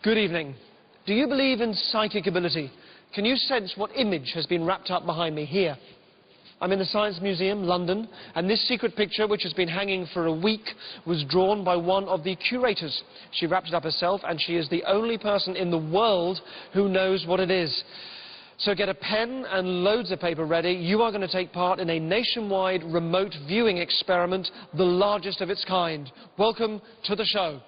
Good evening. Do you believe in psychic ability? Can you sense what image has been wrapped up behind me here? I'm in the Science Museum, London, and this secret picture, which has been hanging for a week, was drawn by one of the curators. She wrapped it up herself, and she is the only person in the world who knows what it is. So get a pen and loads of paper ready. You are going to take part in a nationwide remote viewing experiment, the largest of its kind. Welcome to the show.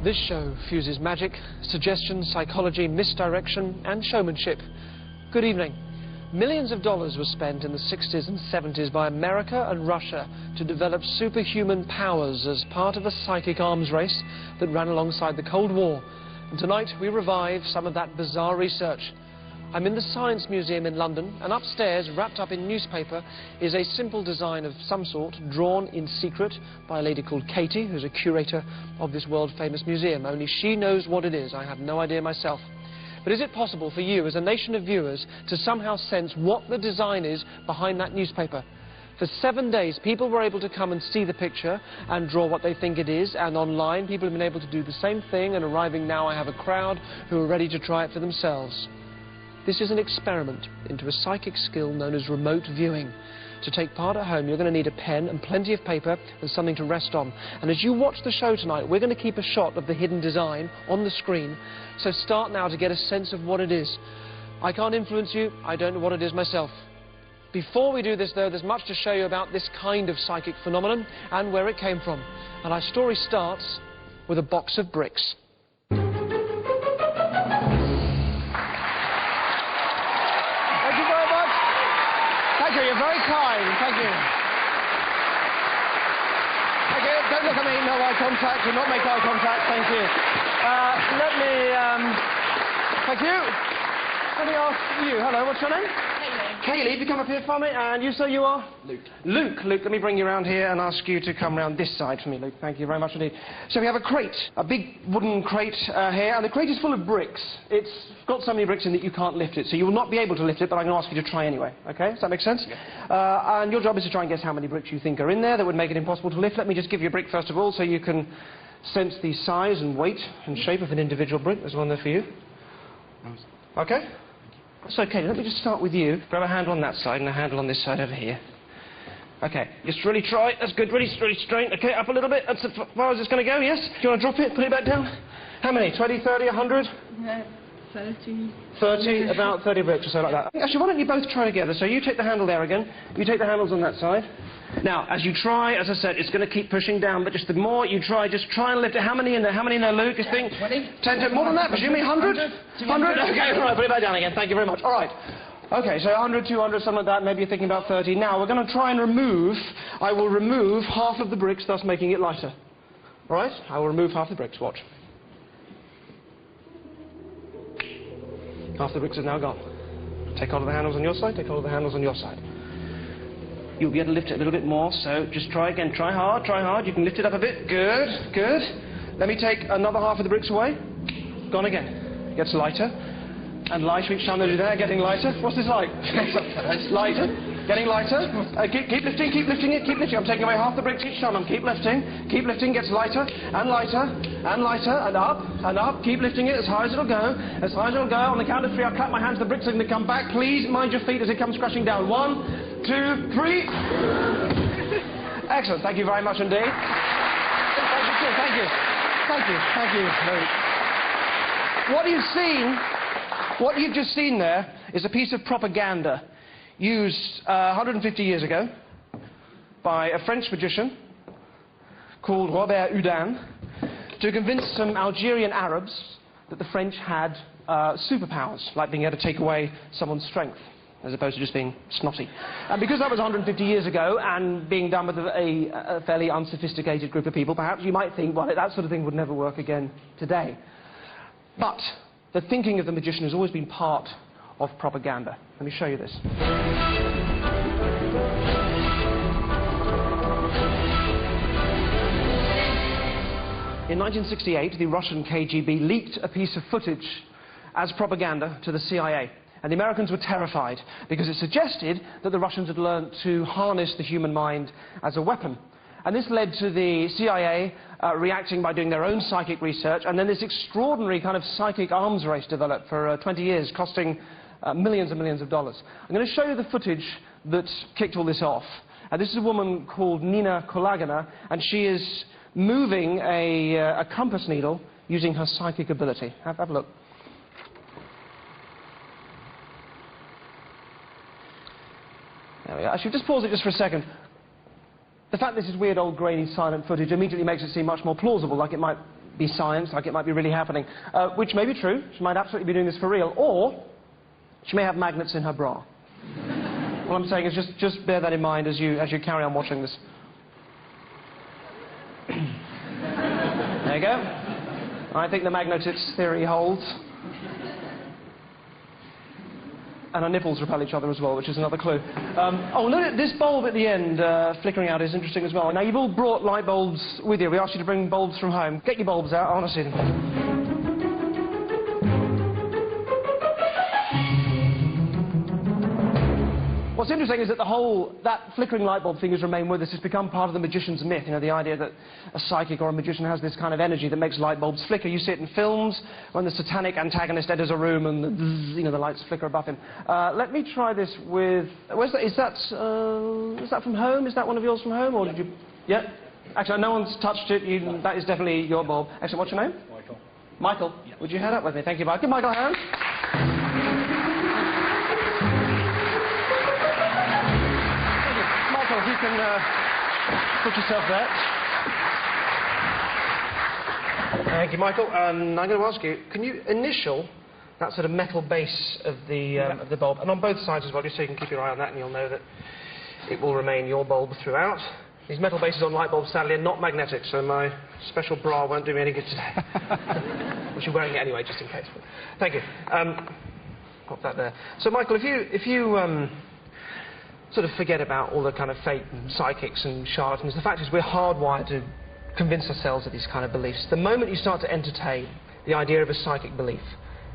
This show fuses magic, suggestion, psychology, misdirection, and showmanship. Good evening. Millions of dollars were spent in the 60s and 70s by America and Russia to develop superhuman powers as part of a psychic arms race that ran alongside the Cold War. And tonight we revive some of that bizarre research. I'm in the Science Museum in London, and upstairs, wrapped up in newspaper, is a simple design of some sort, drawn in secret by a lady called Katie, who's a curator of this world-famous museum. Only she knows what it is. I have no idea myself. But is it possible for you, as a nation of viewers, to somehow sense what the design is behind that newspaper? For 7 days, people were able to come and see the picture and draw what they think it is, and online, people have been able to do the same thing, and arriving now, I have a crowd who are ready to try it for themselves. This is an experiment into a psychic skill known as remote viewing. To take part at home, you're going to need a pen and plenty of paper and something to rest on. And as you watch the show tonight, we're going to keep a shot of the hidden design on the screen. So start now to get a sense of what it is. I can't influence you. I don't know what it is myself. Before we do this, though, there's much to show you about this kind of psychic phenomenon and where it came from. And our story starts with a box of bricks. You're very kind. Thank you. Thank you. Don't look at me. No eye contact. Do not make eye contact. Thank you. Thank you. Let me ask you. Hello, what's your name? Kaylee, if you come up here for me, and you say you are? Luke. Luke, let me bring you around here and ask you to come round this side for me, Luke. Thank you very much indeed. So we have a crate, a big wooden crate here, and the crate is full of bricks. It's got so many bricks in that you can't lift it, so you will not be able to lift it, but I'm going to ask you to try anyway, okay? Does that make sense? Yeah. And your job is to try and guess how many bricks you think are in there that would make it impossible to lift. Let me just give you a brick first of all, so you can sense the size and weight and shape of an individual brick. There's one there for you. Okay? So, okay, let me just start with you. Grab a handle on that side and a handle on this side over here. Okay, just really try. That's good. Really straight. Okay, up a little bit. That's as far as it's going to go, yes? Do you want to drop it? Put it back down? How many? 20, 30, 100? No, 30. 30, about 30 bricks or so like that. Actually, why don't you both try together? So you take the handle there again. You take the handles on that side. Now, as you try, as I said, it's going to keep pushing down, but just the more you try, just try and lift it. How many in there? How many in there, Luke? You think? 20. 10, more than that, presumably 100? 100? Okay, all right, put it back down again. Thank you very much. All right. Okay, so 100, 200, something like that. Maybe you're thinking about 30. Now, we're going to try and remove... I will remove half of the bricks, thus making it lighter. All right? I will remove half the bricks. Watch. Half the bricks are now gone. Take hold of the handles on your side. Take hold of the handles on your side. You'll be able to lift it a little bit more, so just try again. Try hard, try hard. You can lift it up a bit. Good, good. Let me take another half of the bricks away. Gone again. It gets lighter and lighter each time they do that. Getting lighter. What's this like? It's lighter. Getting lighter. Keep lifting, keep lifting it, keep lifting. I'm taking away half the bricks each time. Keep lifting, gets lighter and lighter and lighter and up and up. Keep lifting it as high as it'll go. As high as it'll go. On the count of 3, I'll clap my hands. The bricks are going to come back. Please mind your feet as it comes crashing down. 1, 2, 3. Excellent. Thank you very much indeed. Thank you. Thank you. Thank you. What you've just seen there is a piece of propaganda used 150 years ago by a French magician called Robert Houdin to convince some Algerian Arabs that the French had superpowers, like being able to take away someone's strength. as opposed to just being snotty. And because that was 150 years ago and being done with a fairly unsophisticated group of people, perhaps you might think, well, that sort of thing would never work again today. But the thinking of the magician has always been part of propaganda. Let me show you this. In 1968, the Russian KGB leaked a piece of footage as propaganda to the CIA. And the Americans were terrified because it suggested that the Russians had learned to harness the human mind as a weapon. And this led to the CIA reacting by doing their own psychic research, and then this extraordinary kind of psychic arms race developed for 20 years, costing millions and millions of dollars. I'm going to show you the footage that kicked all this off. This is a woman called Nina Kulagina, and she is moving a compass needle using her psychic ability. Have a look. There we are. I should just pause it just for a second. The fact this is weird, old, grainy, silent footage immediately makes it seem much more plausible, like it might be science, like it might be really happening, which may be true. She might absolutely be doing this for real, or she may have magnets in her bra. All I'm saying is just bear that in mind as you carry on watching this. There you go. I think the magnetics theory holds. And our nipples repel each other as well, which is another clue. Oh, look at this bulb at the end flickering out is interesting as well. Now, you've all brought light bulbs with you. We asked you to bring bulbs from home. Get your bulbs out. I want to see them. What's interesting is that that flickering light bulb thing has remained with us. It's become part of the magician's myth, you know, the idea that a psychic or a magician has this kind of energy that makes light bulbs flicker. You see it in films when the satanic antagonist enters a room and the lights flicker above him. Let me try this with... Is that from home? Is that one of yours from home, or did you... Yeah? Actually, no one's touched it. That is definitely your bulb. Actually, what's your name? Michael. Michael? Yeah. Would you head up with me? Thank you, Michael. Give Michael a hand. If you can put yourself there. Thank you, Michael. I'm going to ask you, can you initial that sort of metal base of the bulb, and on both sides as well, just so you can keep your eye on that, and you'll know that it will remain your bulb throughout. These metal bases on light bulbs, sadly, are not magnetic, so my special bra won't do me any good today. Which you're wearing it anyway, just in case. But thank you. Pop that there. So, Michael, if you sort of forget about all the kind of fake psychics and charlatans. The fact is we're hardwired to convince ourselves of these kind of beliefs. The moment you start to entertain the idea of a psychic belief,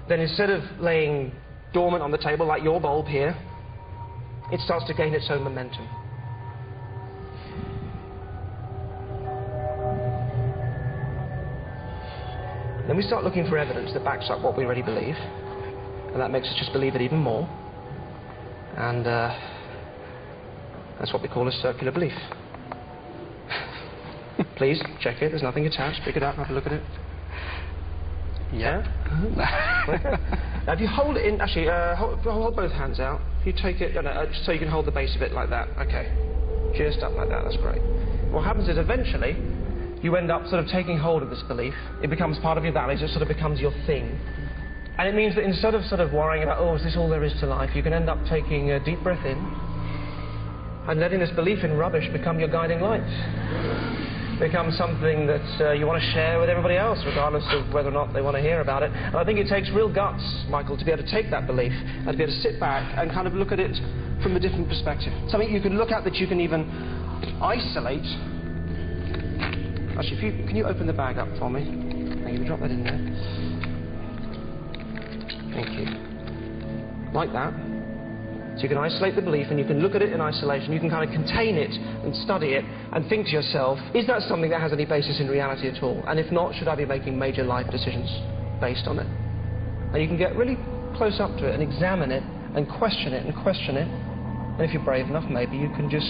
then instead of laying dormant on the table like your bulb here, it starts to gain its own momentum. Then we start looking for evidence that backs up what we already believe, and that makes us just believe it even more. And that's what we call a circular belief. Please, check it. There's nothing attached. Pick it up, have a look at it. Yeah? Now, if you hold it in... Actually, hold both hands out. If you take it... so you can hold the base of it like that. Okay. Just up like that. That's great. What happens is, eventually, you end up sort of taking hold of this belief. It becomes part of your values. It sort of becomes your thing. And it means that instead of sort of worrying about, oh, is this all there is to life, you can end up taking a deep breath in and letting this belief in rubbish become your guiding light. Become something that you want to share with everybody else, regardless of whether or not they want to hear about it. And I think it takes real guts, Michael, to be able to take that belief and to be able to sit back and kind of look at it from a different perspective. Something you can look at that you can even isolate. Actually, can you open the bag up for me? Thank you. Drop that in there. Thank you. Like that. So you can isolate the belief and you can look at it in isolation. You can kind of contain it and study it and think to yourself, is that something that has any basis in reality at all? And if not, should I be making major life decisions based on it? And you can get really close up to it and examine it and question it and question it. And if you're brave enough, maybe you can just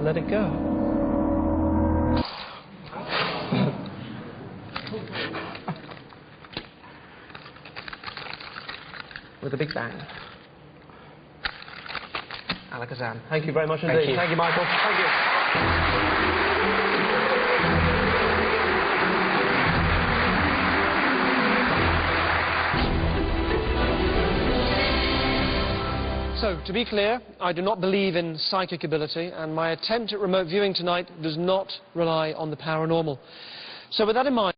let it go. With a big bang. Alakazam. Thank you very much indeed. Thank you. Thank you, Michael. Thank you. So, No, to be clear, I do not believe in psychic ability, and my attempt at remote viewing tonight does not rely on the paranormal. So with that in mind,